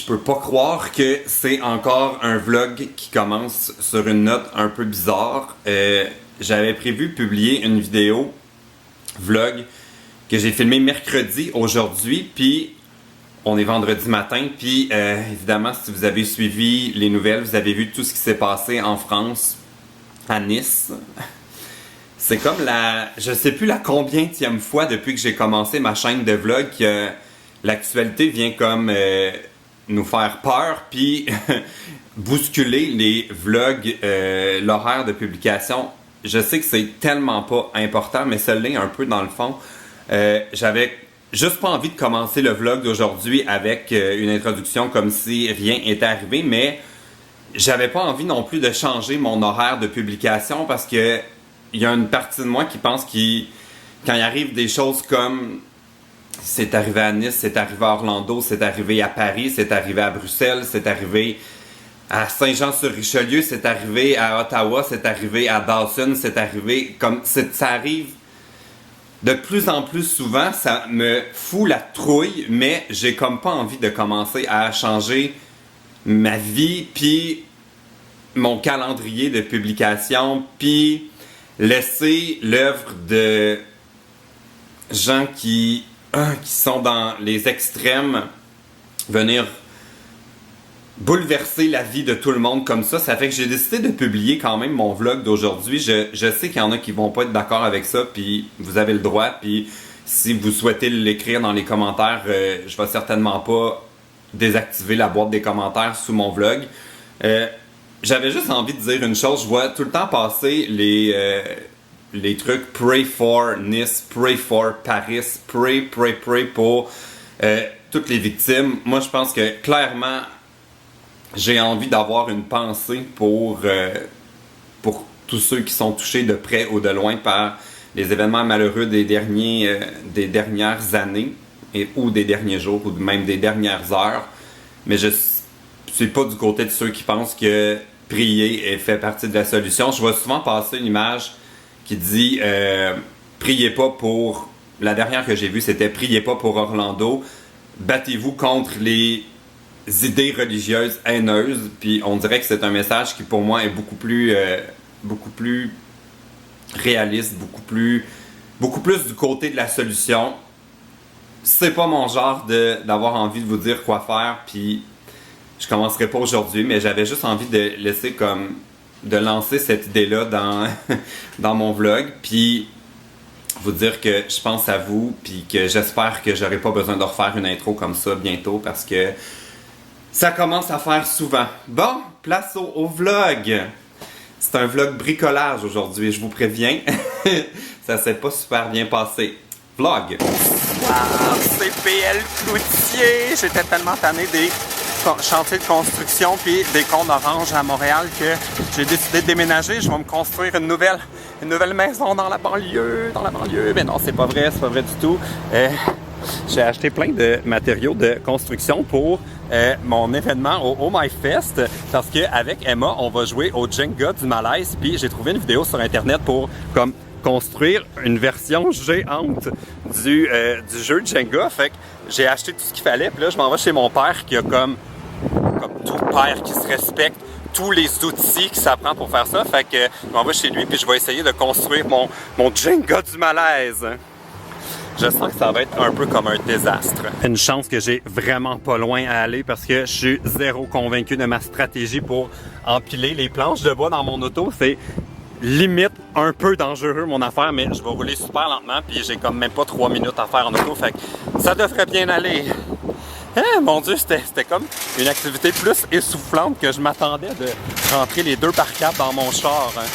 Je peux pas croire que c'est encore un vlog qui commence sur une note un peu bizarre. J'avais prévu publier une vidéo vlog que j'ai filmé mercredi aujourd'hui, puis on est vendredi matin, puis évidemment si vous avez suivi les nouvelles, vous avez vu tout ce qui s'est passé en France, à Nice. C'est comme je sais plus la combienième fois depuis que j'ai commencé ma chaîne de vlog que l'actualité vient comme nous faire peur, puis bousculer les vlogs, l'horaire de publication. Je sais que c'est tellement pas important, mais ça l'est un peu dans le fond. J'avais juste pas envie de commencer le vlog d'aujourd'hui avec une introduction comme si rien était arrivé, mais j'avais pas envie non plus de changer mon horaire de publication parce que il y a une partie de moi qui pense quand il arrive des choses comme c'est arrivé à Nice, c'est arrivé à Orlando, c'est arrivé à Paris, c'est arrivé à Bruxelles, c'est arrivé à Saint-Jean-sur-Richelieu, c'est arrivé à Ottawa, c'est arrivé à Dawson, c'est arrivé comme ça arrive de plus en plus souvent, ça me fout la trouille, mais j'ai comme pas envie de commencer à changer ma vie, puis mon calendrier de publication, puis laisser l'œuvre de gens qui sont dans les extrêmes venir bouleverser la vie de tout le monde comme ça. Ça fait que j'ai décidé de publier quand même mon vlog d'aujourd'hui. Je sais qu'il y en a qui vont pas être d'accord avec ça, puis vous avez le droit, puis si vous souhaitez l'écrire dans les commentaires, je vais certainement pas désactiver la boîte des commentaires sous mon vlog. J'avais juste envie de dire une chose. Je vois tout le temps passer les trucs Pray for Nice, Pray for Paris, Pray pour toutes les victimes. Moi, je pense que clairement, j'ai envie d'avoir une pensée pour tous ceux qui sont touchés de près ou de loin par les événements malheureux des dernières années ou des derniers jours ou même des dernières heures. Mais je suis pas du côté de ceux qui pensent que prier fait partie de la solution. Je vois souvent passer une image qui dit priez pas pour... La dernière que j'ai vue, c'était priez pas pour Orlando, battez-vous contre les idées religieuses haineuses. Puis on dirait que c'est un message qui pour moi est beaucoup plus réaliste, beaucoup plus du côté de la solution. C'est pas mon genre d'avoir envie de vous dire quoi faire, puis je commencerai pas aujourd'hui, mais j'avais juste envie de lancer cette idée-là dans mon vlog, puis vous dire que je pense à vous, puis que j'espère que j'aurai pas besoin de refaire une intro comme ça bientôt, parce que ça commence à faire souvent. Bon, place au vlog. C'est un vlog bricolage aujourd'hui, je vous préviens. Ça s'est pas super bien passé. Vlog. Wow, c'est PL Cloutier. J'étais tellement tanné des chantiers de construction puis des cônes oranges à Montréal que j'ai décidé de déménager. Je vais me construire une nouvelle maison dans la banlieue. Mais non, c'est pas vrai du tout. J'ai acheté plein de matériaux de construction pour mon événement au Oh My Fest parce qu'avec Emma, on va jouer au Jenga du malaise, puis j'ai trouvé une vidéo sur internet pour comme construire une version géante du jeu de Jenga. Fait que j'ai acheté tout ce qu'il fallait, puis là je m'en vais chez mon père qui a comme tout père qui se respecte tous les outils que ça prend pour faire ça. Fait que je m'en vais chez lui puis je vais essayer de construire mon Jenga du malaise. Je sens que ça va être un peu comme un désastre. Une chance que j'ai vraiment pas loin à aller parce que je suis zéro convaincu de ma stratégie pour empiler les planches de bois dans mon auto. C'est limite un peu dangereux mon affaire, mais je vais rouler super lentement puis j'ai comme même pas 3 minutes à faire en auto. Fait que ça devrait bien aller. Hein, mon Dieu, c'était comme une activité plus essoufflante que je m'attendais de rentrer les 2 par 4 dans mon char. Hein.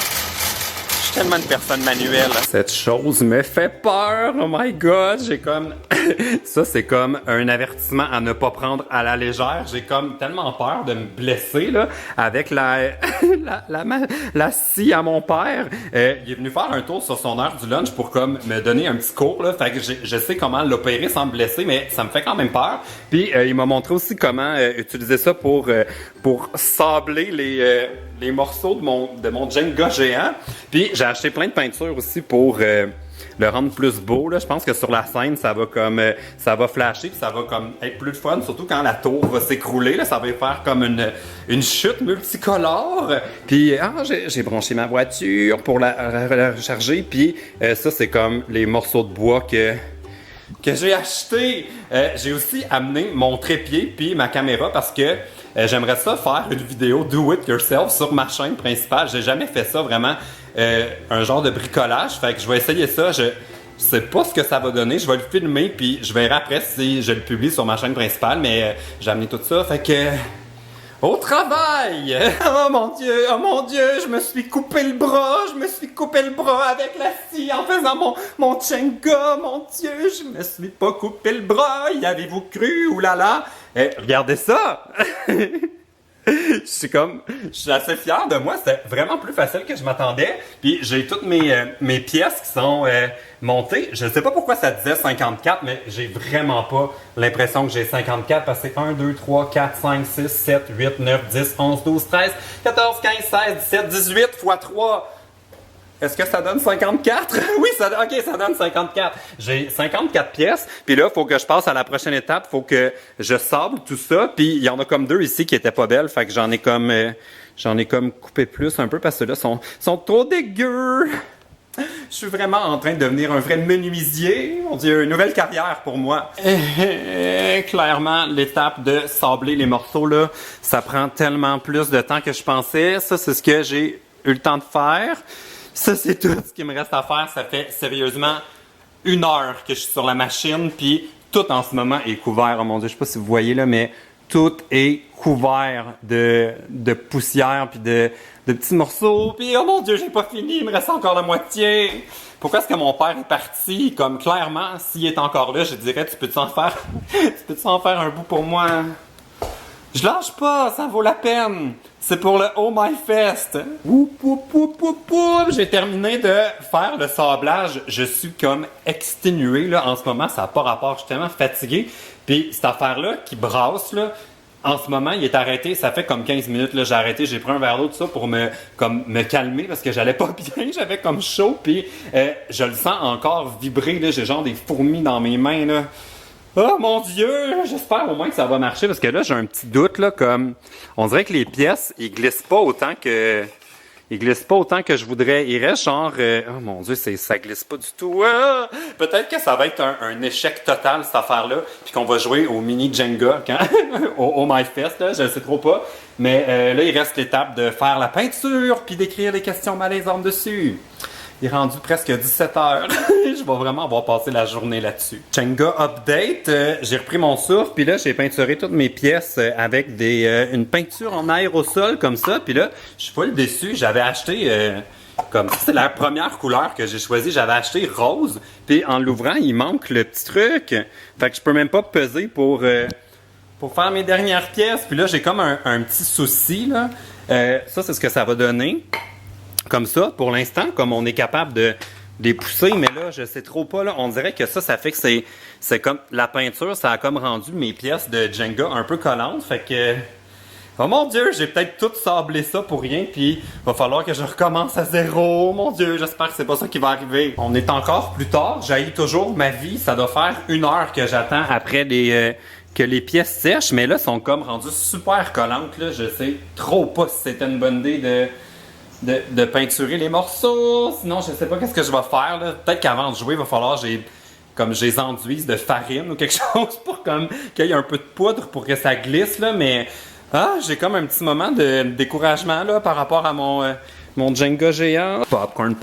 Je suis tellement une personne manuelle. Cette chose me fait peur. Oh my God, j'ai comme... Ça, c'est comme un avertissement à ne pas prendre à la légère. J'ai comme tellement peur de me blesser là avec la scie à mon père. Il est venu faire un tour sur son heure du lunch pour comme me donner un petit cours là. Fait que je sais comment l'opérer sans me blesser, mais ça me fait quand même peur. Puis il m'a montré aussi comment utiliser ça pour sabler les morceaux de mon Jenga géant. Puis j'ai acheté plein de peintures aussi pour le rendre plus beau. Là. Je pense que sur la scène, ça va comme ça va flasher, puis ça va comme être plus fun, surtout quand la tour va s'écrouler. Là, ça va faire comme une chute multicolore. Puis j'ai branché ma voiture pour la recharger. Puis ça, c'est comme les morceaux de bois que j'ai acheté. J'ai aussi amené mon trépied puis ma caméra parce que j'aimerais ça faire une vidéo do it yourself sur ma chaîne principale. J'ai jamais fait ça vraiment, un genre de bricolage. Fait que je vais essayer ça. Je sais pas ce que ça va donner. Je vais le filmer puis je verrai après si je le publie sur ma chaîne principale. Mais j'ai amené tout ça. Fait que au travail! Oh mon Dieu, je me suis coupé le bras avec la scie en faisant mon Jenga, mon Dieu, je me suis pas coupé le bras, y avez-vous cru, oulala? Regardez ça! Je suis assez fier de moi, c'était vraiment plus facile que je m'attendais. Puis j'ai toutes mes pièces qui sont montées. Je sais pas pourquoi ça disait 54, mais j'ai vraiment pas l'impression que j'ai 54 parce que c'est 1, 2, 3, 4, 5, 6, 7, 8, 9, 10, 11, 12, 13, 14, 15, 16, 17, 18 x 3. Est-ce que ça donne 54? Oui, ça donne 54. J'ai 54 pièces, puis là, il faut que je passe à la prochaine étape. Il faut que je sable tout ça, puis il y en a comme 2 ici qui étaient pas belles, fait que j'en ai comme coupé plus un peu parce que là, sont trop dégueux. Je suis vraiment en train de devenir un vrai menuisier. Mon Dieu, une nouvelle carrière pour moi. Clairement, l'étape de sabler les morceaux, là, ça prend tellement plus de temps que je pensais. Ça, c'est ce que j'ai eu le temps de faire. Ça, c'est tout ce qu'il me reste à faire. Ça fait sérieusement 1 heure que je suis sur la machine, puis tout en ce moment est couvert. Oh mon Dieu, je sais pas si vous voyez là, mais tout est couvert de poussière, puis de petits morceaux. Puis oh mon Dieu, j'ai pas fini, il me reste encore la moitié. Pourquoi est-ce que mon père est parti? Comme clairement, s'il est encore là, je dirais, tu peux-tu en faire un bout pour moi? Je lâche pas, ça vaut la peine. C'est pour le Oh My Fest. J'ai terminé de faire le sablage. Je suis comme exténué là en ce moment. Ça n'a pas rapport. Je suis tellement fatigué. Puis cette affaire-là qui brasse là, en ce moment, il est arrêté. Ça fait comme 15 minutes là. J'ai arrêté. J'ai pris un verre d'eau tout ça pour me calmer parce que j'allais pas bien. J'avais comme chaud. Puis je le sens encore vibrer là. J'ai genre des fourmis dans mes mains là. Oh mon Dieu! J'espère au moins que ça va marcher parce que là, j'ai un petit doute, là, comme... On dirait que les pièces, ils glissent pas autant que je voudrais. Il reste genre... Oh mon Dieu, ça glisse pas du tout. Peut-être que ça va être un échec total, cette affaire-là, puis qu'on va jouer au mini Jenga, au My Fest, là, je ne sais trop pas. Mais là, il reste l'étape de faire la peinture, puis d'écrire les questions malaisantes dessus. Il est rendu presque 17h. Je vais vraiment avoir passé la journée là-dessus. Jenga update. J'ai repris mon souffle, puis là, j'ai peinturé toutes mes pièces avec une peinture en aérosol comme ça. Puis là, je suis pas déçu. J'avais acheté... comme ça, c'est la première couleur que j'ai choisie. J'avais acheté rose, puis en l'ouvrant, il manque le petit truc. Fait que je peux même pas peser pour faire mes dernières pièces. Puis là, j'ai comme un petit souci, là. Ça, c'est ce que ça va donner. Comme ça, pour l'instant, comme on est capable de les pousser, mais là, je sais trop pas, là, on dirait que ça fait que c'est comme, la peinture, ça a comme rendu mes pièces de Jenga un peu collantes, fait que, oh mon Dieu, j'ai peut-être tout sablé ça pour rien, puis va falloir que je recommence à zéro, mon Dieu, j'espère que c'est pas ça qui va arriver. On est encore plus tard, j'haïs toujours ma vie, ça doit faire 1 heure que j'attends après que les pièces sèchent, mais là, sont comme rendues super collantes, là, je sais trop pas si c'était une bonne idée de peinturer les morceaux. Sinon, je sais pas qu'est-ce que je vais faire. Là. Peut-être qu'avant de jouer, il va falloir que je les enduise de farine ou quelque chose pour comme qu'il y ait un peu de poudre pour que ça glisse. Là. Mais j'ai comme un petit moment de découragement là, par rapport à mon Jenga géant. Popcorn.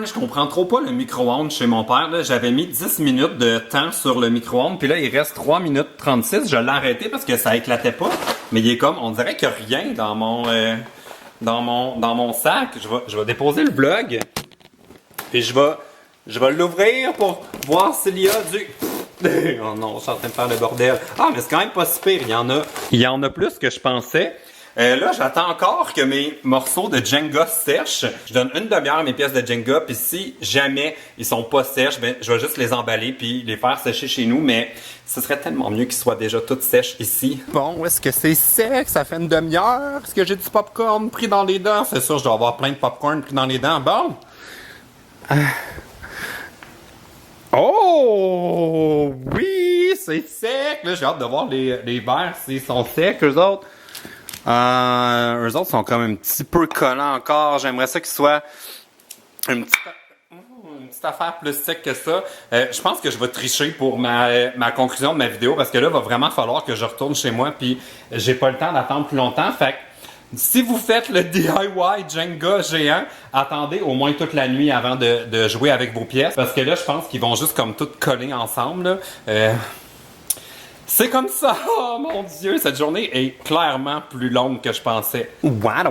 Je comprends trop pas le micro-ondes chez mon père. Là. J'avais mis 10 minutes de temps sur le micro-ondes. Puis là, il reste 3 minutes 36. Je l'ai arrêté parce que ça éclatait pas. Mais il est comme, on dirait qu'il n'y a rien dans mon sac. Je vais déposer le vlog. Puis je vais l'ouvrir pour voir s'il y a du... Oh non, je suis en train de faire le bordel. Ah, mais c'est quand même pas si pire. Il y en a plus que je pensais. Là, j'attends encore que mes morceaux de Jenga sèchent. Je donne une demi-heure à mes pièces de Jenga, puis si jamais ils sont pas sèches, ben, je vais juste les emballer puis les faire sécher chez nous, mais ce serait tellement mieux qu'ils soient déjà toutes sèches ici. Bon, est-ce que c'est sec? Ça fait une demi-heure? Est-ce que j'ai du popcorn pris dans les dents? C'est sûr, je dois avoir plein de popcorn pris dans les dents. Bon. Oh! Oui! C'est sec! Là, j'ai hâte de voir les verres s'ils sont secs, eux autres. Eux autres sont comme un petit peu collants encore. J'aimerais ça qu'ils soient une petite affaire plus sec que ça. Je pense que je vais tricher pour ma conclusion de ma vidéo parce que là, il va vraiment falloir que je retourne chez moi puis j'ai pas le temps d'attendre plus longtemps. Fait que si vous faites le DIY Jenga géant, attendez au moins toute la nuit avant de jouer avec vos pièces parce que là, je pense qu'ils vont juste comme toutes coller ensemble. C'est comme ça! Oh mon Dieu, cette journée est clairement plus longue que je pensais. Wow!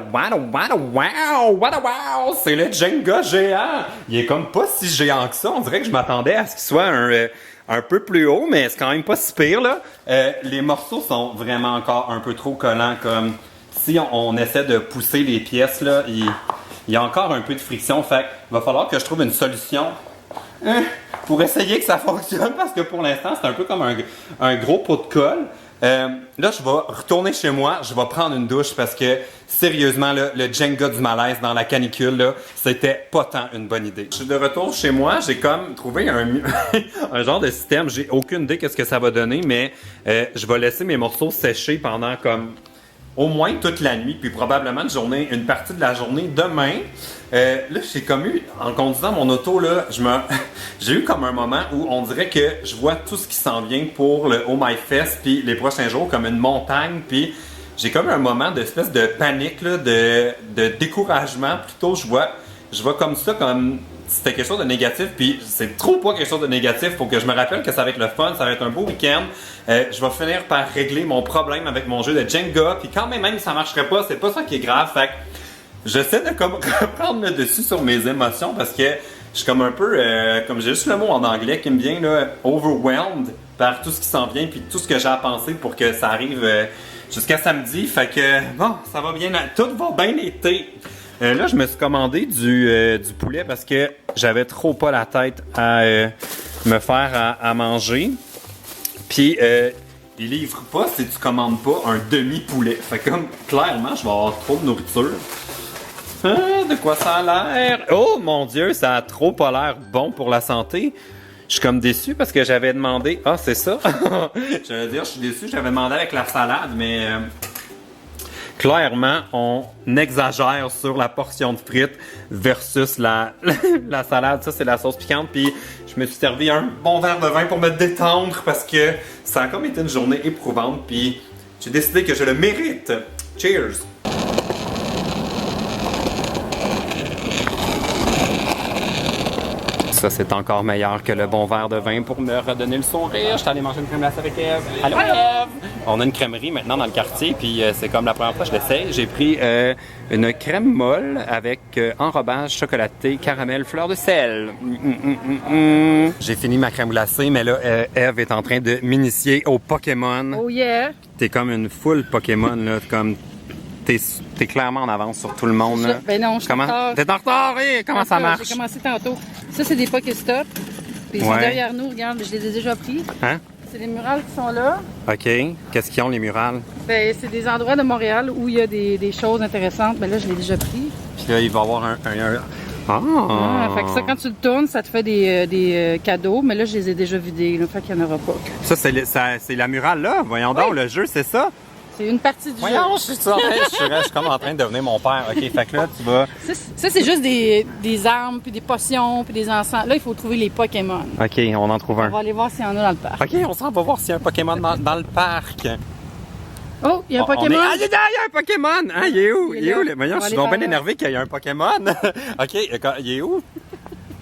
C'est le Jenga géant! Il est comme pas si géant que ça. On dirait que je m'attendais à ce qu'il soit un peu plus haut, mais c'est quand même pas si pire, là. Les morceaux sont vraiment encore un peu trop collants, comme si on essaie de pousser les pièces, là, il y a encore un peu de friction. Fait qu'il va falloir que je trouve une solution pour essayer que ça fonctionne, parce que pour l'instant, c'est un peu comme un gros pot de colle. Là, je vais retourner chez moi, je vais prendre une douche parce que, sérieusement, là, le Jenga du malaise dans la canicule, là, c'était pas tant une bonne idée. Je suis de retour chez moi, j'ai comme trouvé un genre de système, j'ai aucune idée qu'est-ce que ça va donner, mais je vais laisser mes morceaux sécher pendant comme au moins toute la nuit, puis probablement une partie de la journée demain. Là, j'ai comme eu, en conduisant mon auto, là, j'ai eu comme un moment où on dirait que je vois tout ce qui s'en vient pour le Oh My Fest, puis les prochains jours comme une montagne, puis j'ai comme un moment d'espèce de panique, là, de découragement. Plutôt, je vois comme ça, comme c'était quelque chose de négatif, puis c'est trop pas quelque chose de négatif. Faut que je me rappelle que ça va être le fun, ça va être un beau week-end. Je vais finir par régler mon problème avec mon jeu de Jenga, puis quand même si ça marcherait pas, c'est pas ça qui est grave. Fait que j'essaie de comme reprendre le dessus sur mes émotions parce que je suis comme un peu, comme j'ai juste le mot en anglais qui me vient, là, overwhelmed par tout ce qui s'en vient, puis tout ce que j'ai à penser pour que ça arrive jusqu'à samedi. Fait que bon, ça va bien, tout va bien l'été. Là, je me suis commandé du poulet parce que j'avais trop pas la tête à me faire à manger. Puis, ils livrent pas si tu commandes pas un demi-poulet. Fait comme, clairement, je vais avoir trop de nourriture. De quoi ça a l'air? Oh mon Dieu, ça a trop pas l'air bon pour la santé. Je suis comme déçu parce que j'avais demandé... Ah, c'est ça? Je veux dire, je suis déçu, j'avais demandé avec la salade, mais... Clairement, on exagère sur la portion de frites versus la salade. Ça, c'est la sauce piquante. Puis, je me suis servi un bon verre de vin pour me détendre parce que ça a comme été une journée éprouvante. Puis, j'ai décidé que je le mérite. Cheers! Ça, c'est encore meilleur que le bon verre de vin pour me redonner le sourire. Je suis allé manger une crème glacée avec Eve. Allô, Eve! On a une crèmerie maintenant dans le quartier, puis c'est comme la première fois que je l'essaye. J'ai pris une crème molle avec enrobage chocolaté, caramel, fleur de sel. J'ai fini ma crème glacée, mais là, Eve est en train de m'initier au Pokémon. Oh yeah! T'es comme une foule Pokémon, là, comme... T'es clairement en avance sur tout le monde, là. Ben non, je suis en retard. T'es en retard, oui! Comment ça marche? J'ai commencé tantôt. Ça, c'est des Pokéstop. Puis ils sont derrière nous, regarde, je les ai déjà pris. Hein? C'est les murales qui sont là. OK. Qu'est-ce qu'ils ont, les murales? Ben, c'est des endroits de Montréal où il y a des choses intéressantes. Ben là, je l'ai déjà pris. Puis là, il va y avoir un... Ah! Fait que ça, quand tu le tournes, ça te fait des cadeaux. Mais là, je les ai déjà vidés. Là, fait qu'il n'y en aura pas. Ça, c'est la murale, là? Voyons donc, le jeu, c'est ça? C'est une partie du jeu. Voyons, je suis comme en train de devenir mon père. OK, fait que là, tu vas... Ça, c'est juste des armes, puis des potions, puis des encens. Là, il faut trouver les Pokémon. OK, on en trouve un. On va aller voir s'il y en a dans le parc. OK, on s'en va voir s'il y a un Pokémon dans le parc. Oh, il y a un Pokémon! Ah, il y a un Pokémon! Ah, il est où? Il est où? Voyons, je suis donc bien énervé qu'il y ait un Pokémon. OK, il est où?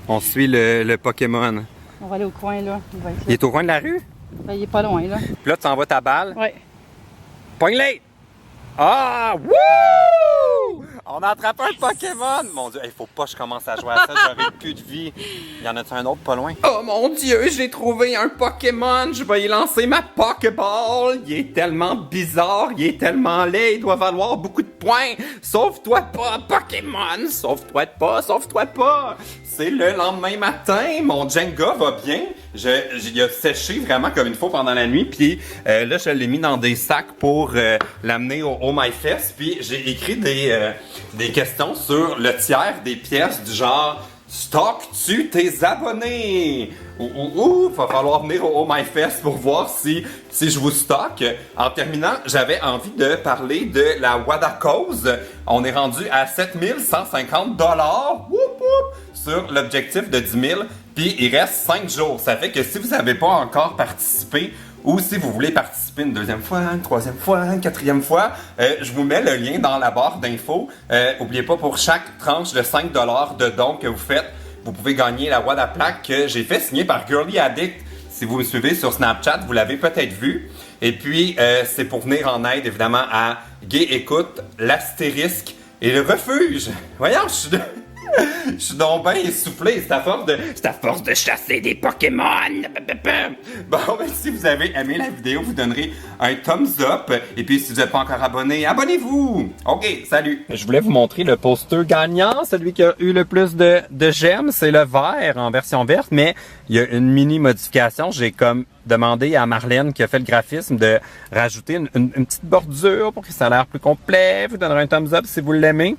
On suit le Pokémon. On va aller au coin, là. Il est au coin de la rue? Ben, il est pas loin, là. Puis là, tu envoies ta balle? Ouais. Pogne-les! Ah! Wouh! On a attrapé un Pokémon! Mon Dieu, il faut pas que je commence à jouer à ça, j'aurai plus de vie. Y en a-tu un autre pas loin? Oh mon Dieu, j'ai trouvé un Pokémon! Je vais y lancer ma Pokéball! Il est tellement bizarre, il est tellement laid, il doit valoir beaucoup de points! Sauve-toi pas, Pokémon! Sauve-toi pas, sauve-toi pas! C'est le lendemain matin, mon Jenga va bien. Il a séché vraiment comme il faut pendant la nuit, puis là, je l'ai mis dans des sacs pour l'amener au Oh My Fest, puis j'ai écrit des questions sur le tiers des pièces du genre « Stockes-tu tes abonnés? » ou va falloir venir au Oh My Fest pour voir si je vous stocke. En terminant, j'avais envie de parler de la Wada-Cause. On est rendu à 7150 sur l'objectif de 10 000, puis il reste 5 jours. Ça fait que si vous n'avez pas encore participé, ou si vous voulez participer une deuxième fois, une troisième fois, une quatrième fois, je vous mets le lien dans la barre d'infos. N'oubliez pas, pour chaque tranche de 5 $ de dons que vous faites, vous pouvez gagner la Wada plaque que j'ai fait signer par Girly Addict. Si vous me suivez sur Snapchat, vous l'avez peut-être vu. Et puis, c'est pour venir en aide, évidemment, à Gay Écoute, l'Astérisque et le Refuge. Voyons, je suis donc bien essoufflé. C'est à force de chasser des Pokémon. Bon, ben, si vous avez aimé la vidéo, vous donnerez un thumbs up. Et puis, si vous n'êtes pas encore abonné, abonnez-vous. OK, salut. Je voulais vous montrer le poster gagnant. Celui qui a eu le plus de j'aime, c'est le vert en version verte. Mais il y a une mini modification. J'ai comme demandé à Marlène qui a fait le graphisme de rajouter une petite bordure pour que ça ait l'air plus complet. Vous donnerez un thumbs up si vous l'aimez.